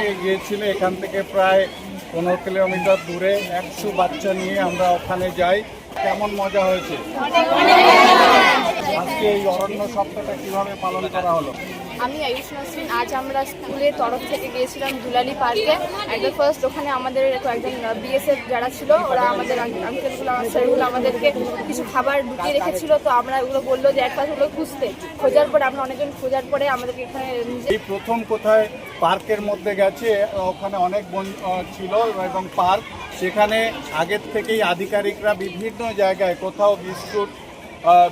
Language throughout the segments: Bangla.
থেকে গিয়েছিল, এখান থেকে প্রায় 15 কিলোমিটার দূরে 100 বাচ্চা নিয়ে আমরা ওখানে যাই। কেমন মজা হয়েছে? আজকে এই অরণ্য সপ্তাহটা কিভাবে পালন করা হলো? আমি আয়ুষ নাসরিন। আজ আমরা স্কুলের তরফ থেকে গিয়েছিলাম দুলালি পার্কে। একদম ফার্স্ট ওখানে আমাদের একজন বিএসএফ যারা ছিল, ওরা আমাদের আঙ্কেলগুলো স্যারগুলো আমাদেরকে কিছু খাবার ঢুকিয়ে রেখেছিল। তো আমরা ওগুলো বললো যে একবার ওগুলো খোঁজার পরে আমরা অনেকজন খোঁজার পরে আমাদেরকে এখানে এই প্রথম কোথায় পার্কের মধ্যে গেছে, ওখানে অনেক বন ছিল এবং পার্ক, সেখানে আগের থেকেই আধিকারিকরা বিভিন্ন জায়গায় কোথাও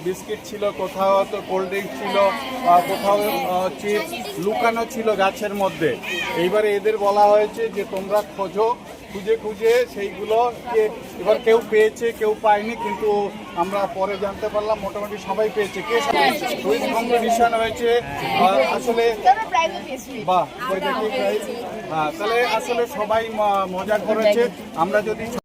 বিস্কিট ছিল, কোথাও তো কোল্ড ড্রিঙ্ক ছিল, কোথাও চিপস লুকানো ছিল গাছের মধ্যে। এইবারে এদের বলা হয়েছে যে তোমরা খোঁজো, খুঁজে খুঁজে সেইগুলো এবার কেউ পেয়েছে কেউ পায়নি, কিন্তু আমরা পরে জানতে পারলাম মোটামুটি সবাই পেয়েছে। কুইজ কম্পিটিশন হয়েছে আসলে, বাহ, হ্যাঁ, তাহলে আসলে সবাই মজা করেছে। আমরা যদি